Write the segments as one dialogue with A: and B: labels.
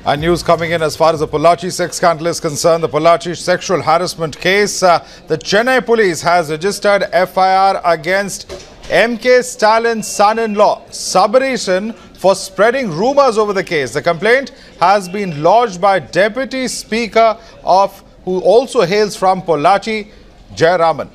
A: And news coming in as far as the Pollachi sex scandal is concerned, the Pollachi sexual harassment case. The Chennai police has registered FIR against MK Stalin's son-in-law, Sabarisan, for spreading rumors over the case. The complaint has been lodged by Deputy Speaker who also hails from Pollachi, Jayaraman.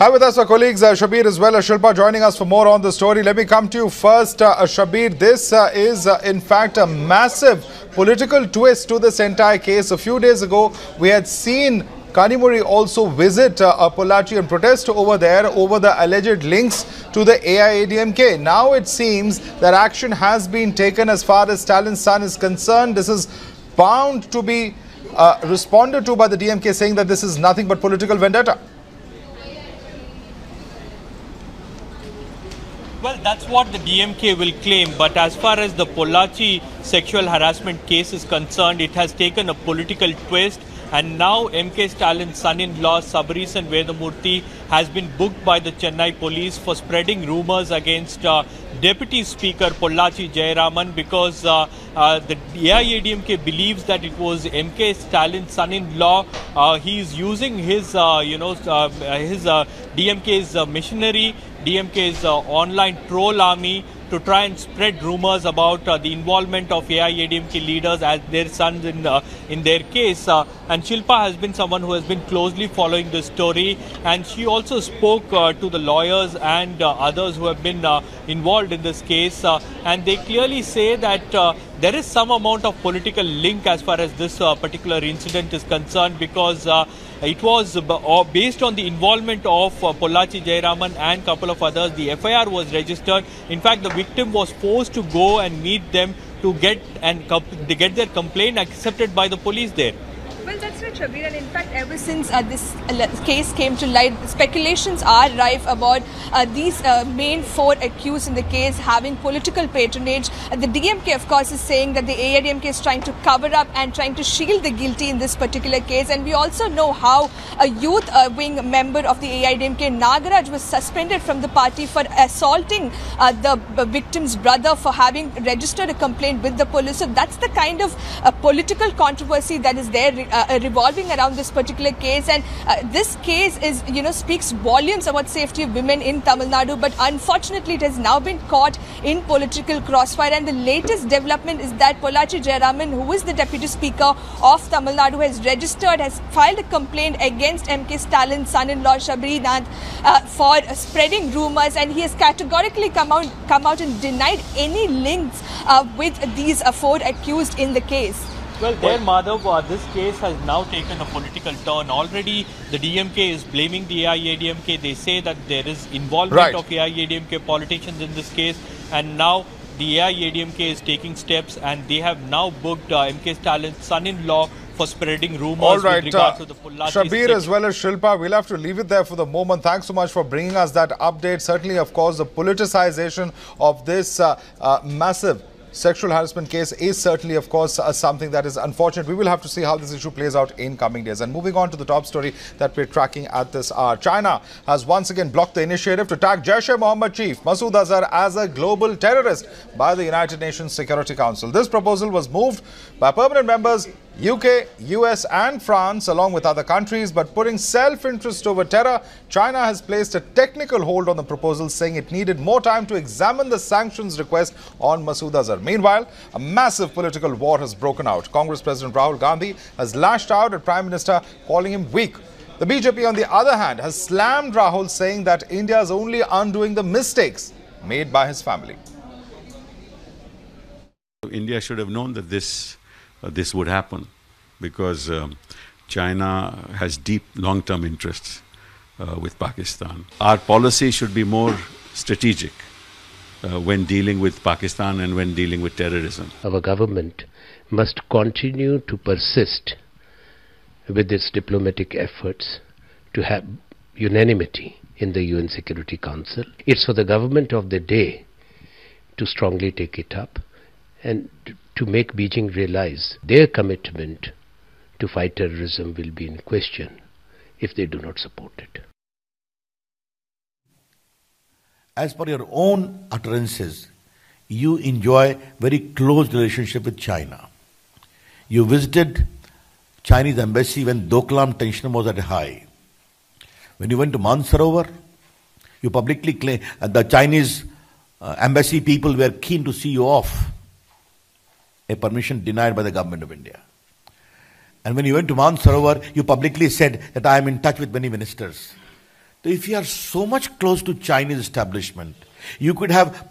A: Hi with us our colleagues Shabir as well as Shilpa joining us for more on the story. Let me come to you first, Shabir. This is in fact a massive political twist to this entire case. A few days ago, we had seen Kanimuri also visit Pollachi and protest over there over the alleged links to the AIADMK. Now it seems that action has been taken as far as Stalin's son is concerned. This is bound to be responded to by the DMK, saying that this is nothing but political vendetta.
B: Well, that's what the DMK will claim, but as far as the Pollachi sexual harassment case is concerned, it has taken a political twist, and now MK Stalin's son-in-law Sabarisan Vedamurthy has been booked by the Chennai police for spreading rumors against Deputy Speaker Pollachi Jayaraman, because the AIADMK believes that it was MK Stalin's son-in-law. He is using his, DMK's machinery, DMK's online troll army to try and spread rumors about the involvement of AIADMK leaders as their sons in their case. And Shilpa has been someone who has been closely following this story, and she also spoke to the lawyers and others who have been involved in this case, and they clearly say that there is some amount of political link as far as this particular incident is concerned, because it was based on the involvement of Pollachi Jayaraman and a couple of others. The FIR was registered. In fact, the victim was forced to go and meet them to get their complaint accepted by the police there.
C: Well, that's right, Shabir. And in fact, ever since this case came to light, speculations are rife about these main four accused in the case having political patronage. The DMK, of course, is saying that the AIADMK is trying to cover up and trying to shield the guilty in this particular case. And we also know how a youth wing member of the AIADMK, Nagaraj, was suspended from the party for assaulting the victim's brother for having registered a complaint with the police. So that's the kind of political controversy that is there revolving around this particular case, and this case is, speaks volumes about safety of women in Tamil Nadu, but unfortunately it has now been caught in political crossfire. And the latest development is that Pollachi Jayaraman, who is the Deputy Speaker of Tamil Nadu, has filed a complaint against MK Stalin's son-in-law Shabrinath for spreading rumors, and he has categorically come out and denied any links with these four accused in the case.
B: Well, there, Madhav, this case has now taken a political turn. Already, the DMK is blaming the AIADMK. They say that there is involvement of AIADMK politicians in this case, and now the AIADMK is taking steps, and they have now booked MK Stalin's son-in-law for spreading rumors with regard to the Pollachi.
A: Shabir as well as Shilpa, we'll have to leave it there for the moment. Thanks so much for bringing us that update. Certainly, of course, the politicization of this massive sexual harassment case is certainly, of course, something that is unfortunate. We will have to see how this issue plays out in coming days. And moving on to the top story that we're tracking at this hour. China has once again blocked the initiative to tag Jaish-e-Mohammed chief Masood Azhar as a global terrorist by the United Nations Security Council. This proposal was moved by permanent members UK, US and France along with other countries, but putting self-interest over terror, China has placed a technical hold on the proposal, saying it needed more time to examine the sanctions request on Masood Azhar. Meanwhile, a massive political war has broken out. Congress President Rahul Gandhi has lashed out at Prime Minister, calling him weak. The BJP, on the other hand, has slammed Rahul, saying that India is only undoing the mistakes made by his family.
D: India should have known that this would happen, because China has deep long-term interests with Pakistan. Our policy should be more strategic when dealing with Pakistan and when dealing with terrorism.
E: Our government must continue to persist with its diplomatic efforts to have unanimity in the UN Security Council. It's for the government of the day to strongly take it up and to make Beijing realize their commitment to fight terrorism will be in question if they do not support it.
F: As per your own utterances, you enjoy very close relationship with China. You visited Chinese embassy when Doklam tension was at a high. When you went to Mansarovar, you publicly claimed the Chinese embassy people were keen to see you off. A permission denied by the government of India. And when you went to Mansarovar, you publicly said that I am in touch with many ministers. So if you are so much close to Chinese establishment, you could have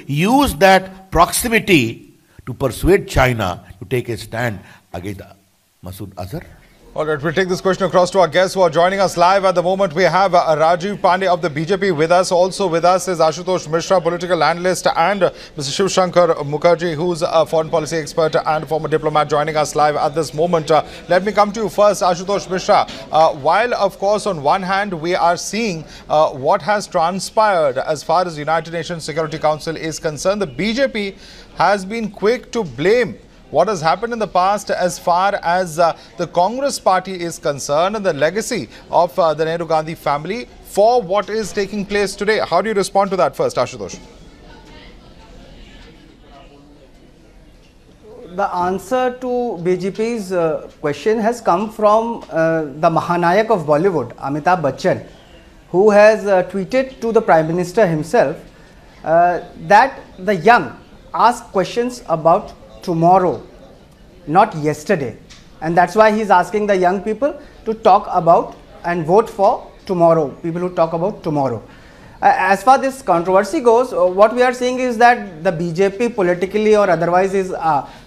F: used that proximity to persuade China to take a stand against Masood Azhar.
A: All right, we'll take this question across to our guests who are joining us live at the moment. We have Rajiv Pandey of the BJP with us. Also with us is Ashutosh Mishra, political analyst, and Mr. Shiv Shankar Mukherjee, who's a foreign policy expert and former diplomat, joining us live at this moment. Let me come to you first, Ashutosh Mishra. While, of course, on one hand, we are seeing what has transpired as far as United Nations Security Council is concerned, the BJP has been quick to blame what has happened in the past as far as the Congress party is concerned and the legacy of the Nehru Gandhi family for what is taking place today. How do you respond to that first, Ashutosh?
G: The answer to BJP's question has come from the Mahanayak of Bollywood, Amitabh Bachchan, who has tweeted to the Prime Minister himself that the young ask questions about tomorrow, not yesterday, and that's why he's asking the young people to talk about and vote for tomorrow, people who talk about tomorrow. As far this controversy goes, what we are seeing is that the BJP politically or otherwise is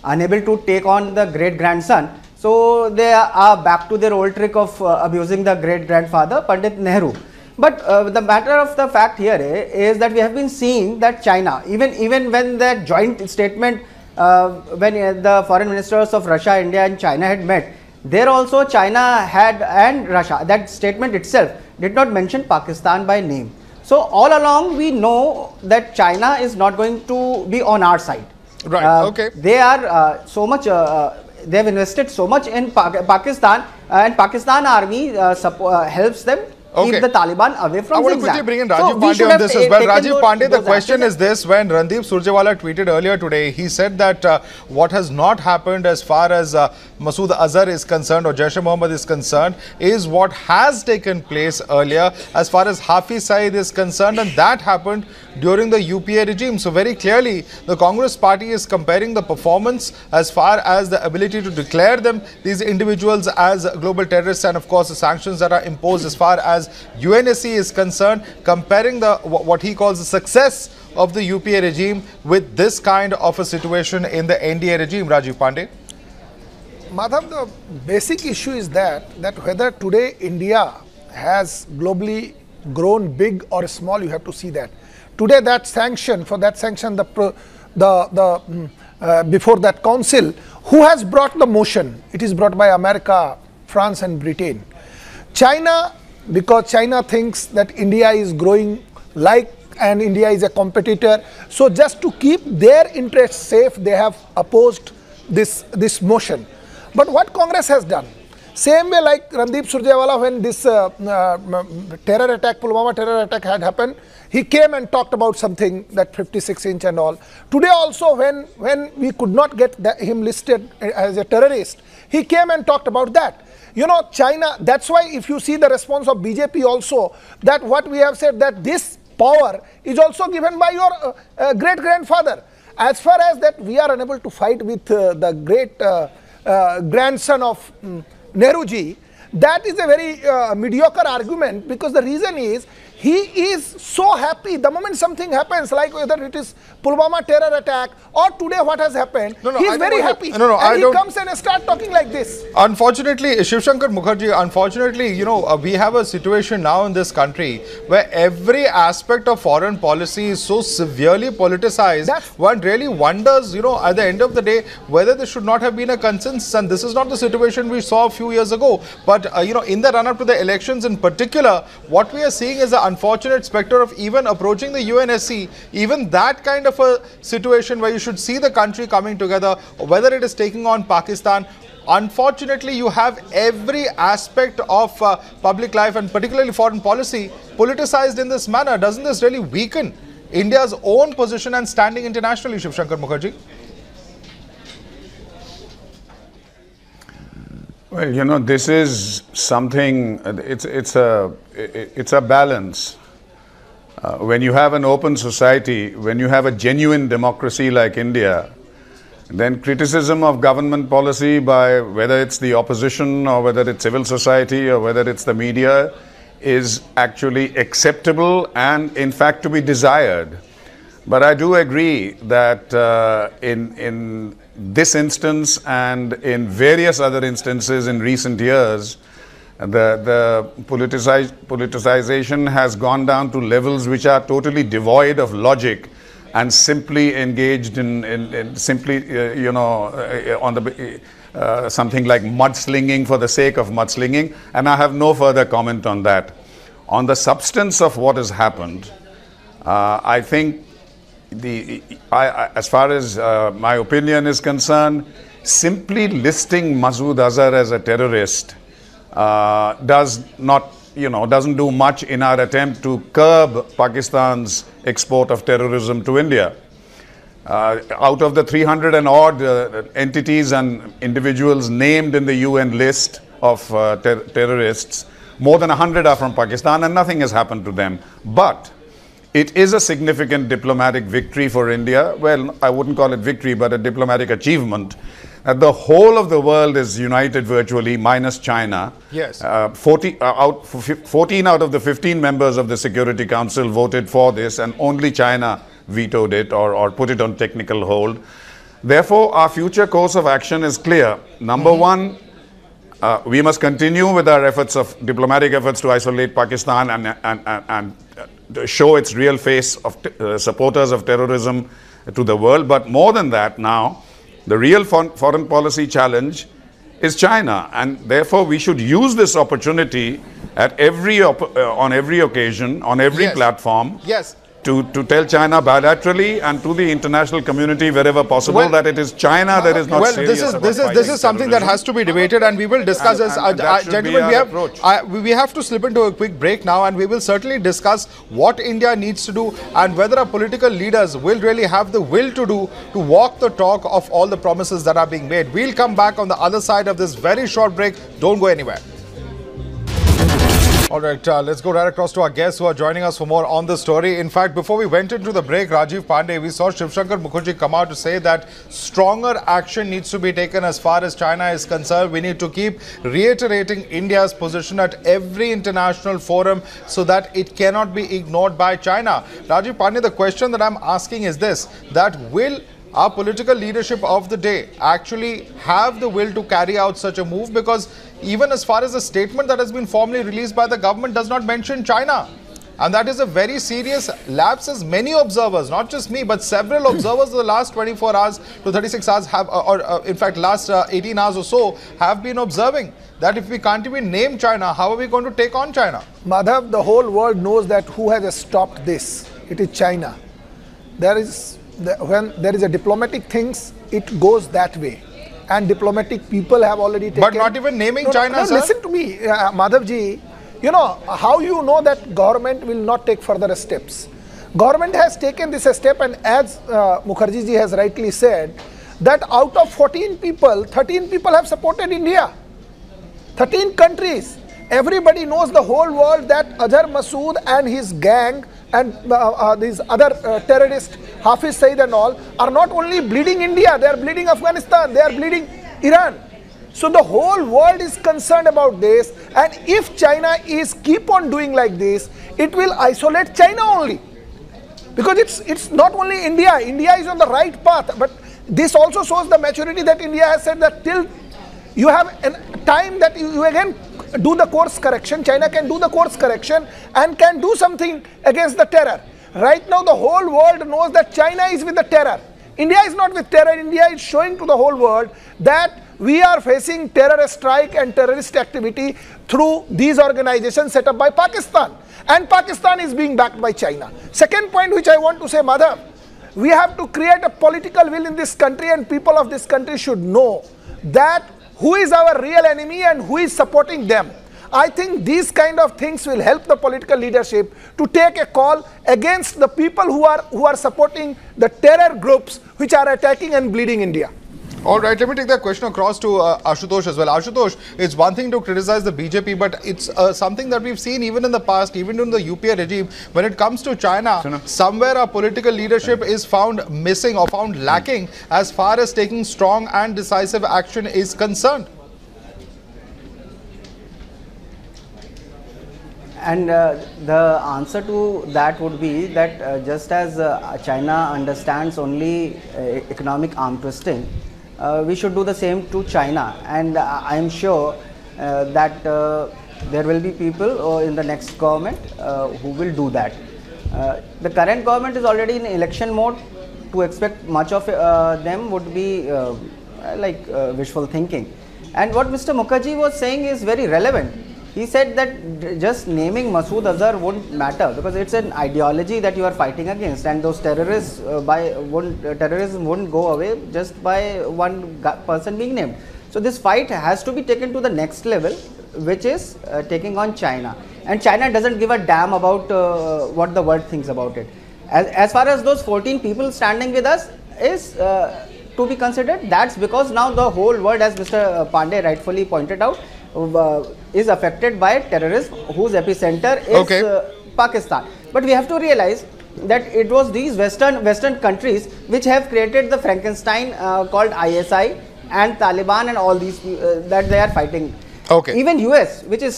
G: unable to take on the great grandson, so they are back to their old trick of abusing the great grandfather Pandit Nehru. But the matter of the fact here is that we have been seeing that China, even when the joint statement when the foreign ministers of Russia, India and China had met, there also China had and Russia, that statement itself did not mention Pakistan by name. So all along we know that China is not going to be on our side.
A: Right, okay.
G: They are so much, they have invested so much in Pakistan, and Pakistan army helps them keep the Taliban away from
A: I want to quickly bring in Rajiv Pandey on this as well. Rajiv Pandey, the question is this: when Randeep Surjewala tweeted earlier today, he said that what has not happened as far as Masood Azhar is concerned or Jaish-e-Mohammed is concerned is what has taken place earlier as far as Hafiz Saeed is concerned, and that happened during the UPA regime. So very clearly, the Congress party is comparing the performance as far as the ability to declare them, these individuals, as global terrorists, and of course the sanctions that are imposed as far as UNSC is concerned, comparing the what he calls the success of the UPA regime with this kind of a situation in the NDA regime. Rajiv Pandey.
H: Madhav, the basic issue is that whether today India has globally grown big or small, you have to see that. Today that sanction, before that council, who has brought the motion? It is brought by America, France and Britain. China, because China thinks that India is growing and India is a competitor. So just to keep their interests safe, they have opposed this motion. But what Congress has done, same way like Randeep Surjewala, when this terror attack, Pulwama terror attack had happened, he came and talked about something, that 56-inch and all. Today also, when we could not get him listed as a terrorist, he came and talked about that. You know, China, that's why if you see the response of BJP also, that what we have said, that this power is also given by your great-grandfather. As far as that we are unable to fight with the great grandson of Nehruji, that is a very mediocre argument, because the reason is he is so happy the moment something happens, like whether it is Pulwama terror attack or today what has happened, he is very happy. And he comes and starts talking like this.
A: Unfortunately, Shiv Shankar Mukherjee, unfortunately, you know, we have a situation now in this country where every aspect of foreign policy is so severely politicized. One really wonders, you know, at the end of the day, whether there should not have been a consensus. And this is not the situation we saw a few years ago. But, you know, in the run-up to the elections in particular, what we are seeing is the unfortunate specter of even approaching the UNSC, even that kind of a situation where you should see the country coming together, whether it is taking on Pakistan. Unfortunately, you have every aspect of public life and particularly foreign policy politicized in this manner. Doesn't this really weaken India's own position and standing internationally, Shiv Shankar Mukherjee?
I: Well, you know, this is something, it's a balance. When you have an open society, when you have a genuine democracy like India, then criticism of government policy by whether it's the opposition or whether it's civil society or whether it's the media is actually acceptable and in fact to be desired. But I do agree that in this instance and in various other instances in recent years, the politicization has gone down to levels which are totally devoid of logic and simply engaged in simply, on the something like mudslinging for the sake of mudslinging, and I have no further comment on that. On the substance of what has happened, I think as far as my opinion is concerned, simply listing Masood Azhar as a terrorist doesn't do much in our attempt to curb Pakistan's export of terrorism to India. Out of the 300 and odd entities and individuals named in the UN list of terrorists, more than 100 are from Pakistan and nothing has happened to them. But it is a significant diplomatic victory for India. Well, I wouldn't call it victory, but a diplomatic achievement. The whole of the world is united virtually, minus China.
A: Yes.
I: 14 out of the 15 members of the Security Council voted for this, and only China vetoed it or put it on technical hold. Therefore, our future course of action is clear. Number one, we must continue with our diplomatic efforts to isolate Pakistan and show its real face of supporters of terrorism to the world. But more than that now, the real foreign policy challenge is China, and therefore we should use this opportunity at on every occasion, on every platform, to tell China bilaterally and to the international community wherever possible that it is China that is not serious about
A: this is something that has to be debated, and we will discuss this. Gentlemen, we have to slip into a quick break now, and we will certainly discuss what India needs to do and whether our political leaders will really have the will to walk the talk of all the promises that are being made. We'll come back on the other side of this very short break. Don't go anywhere. All right, let's go right across to our guests who are joining us for more on the story. In fact, before we went into the break, Rajiv Pandey, we saw Shiv Shankar Mukherjee come out to say that stronger action needs to be taken as far as China is concerned. We need to keep reiterating India's position at every international forum so that it cannot be ignored by China. Rajiv Pandey, the question that I'm asking is this, that will our political leadership of the day actually have the will to carry out such a move? Because even as far as the statement that has been formally released by the government does not mention China. And that is a very serious lapse, as many observers, not just me, but several observers of the last 24 hours to 36 hours have, in fact, last 18 hours or so, have been observing that if we can't even name China, how are we going to take on China?
H: Madhav, the whole world knows that who has stopped this. It is China. When there is a diplomatic things, it goes that way. And diplomatic people have already taken...
A: But not even naming China, sir.
H: Listen to me, Madhavji. You know, how you know that government will not take further steps? Government has taken this step, and as Mukherjee ji has rightly said, that out of 14 people, 13 people have supported India. 13 countries. Everybody knows, the whole world, that Azhar Masood and his gang and these other terrorists, Hafiz Saeed and all, are not only bleeding India, they are bleeding Afghanistan, they are bleeding Iran. So the whole world is concerned about this, and if China is keep on doing like this, it will isolate China only. Because it's not only India, India is on the right path, but this also shows the maturity that India has said that till you have a time that you again do the course correction, China can do the course correction and can do something against the terror. Right now the whole world knows that China is with the terror. India is not with terror. India is showing to the whole world that we are facing terror strike and terrorist activity through these organizations set up by Pakistan. And Pakistan is being backed by China. Second point which I want to say, Madhav, we have to create a political will in this country, and people of this country should know that who is our real enemy and who is supporting them. I think these kind of things will help the political leadership to take a call against the people who are supporting the terror groups which are attacking and bleeding India.
A: All right, let me take that question across to Ashutosh as well. Ashutosh, it's one thing to criticize the BJP, but it's something that we've seen even in the past, even during the UPA regime. When it comes to China, somewhere our political leadership is found missing or found lacking as far as taking strong and decisive action is concerned.
G: And the answer to that would be that just as China understands only economic arm twisting, we should do the same to China, and I am sure that there will be people in the next government who will do that. The current government is already in election mode. To expect much of them would be wishful thinking. And what Mr. Mukherjee was saying is very relevant. He said that just naming Masood Azhar won't matter because it's an ideology that you are fighting against, and those terrorists terrorism won't go away just by one person being named. So this fight has to be taken to the next level, which is taking on China. And China doesn't give a damn about what the world thinks about it. As far as those 14 people standing with us is to be considered, that's because now the whole world, as Mr. Pandey rightfully pointed out, is affected by terrorism whose epicenter is Pakistan. But we have to realize that it was these Western countries which have created the Frankenstein called ISI and Taliban and all these that they are fighting. Even US, which is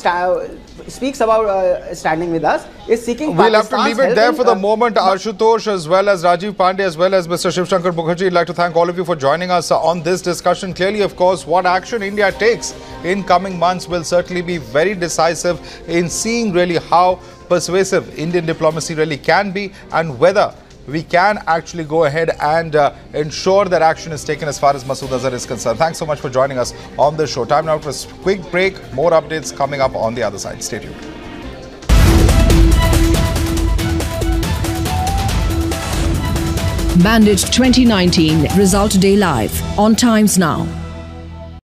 G: speaks about standing with us, is seeking
A: We'll have to leave it there for the moment. Ashutosh, as well as Rajiv Pandey, as well as Mr. Shiv Shankar Mukherjee, I'd like to thank all of you for joining us on this discussion. Clearly, of course, what action India takes in coming months will certainly be very decisive in seeing really how persuasive Indian diplomacy really can be, and whether we can actually go ahead and ensure that action is taken as far as Masood Azhar is concerned. Thanks so much for joining us on this show. Time now for a quick break. More updates coming up on the other side. Stay tuned.
J: Bandit 2019 Result Day Live on Times Now.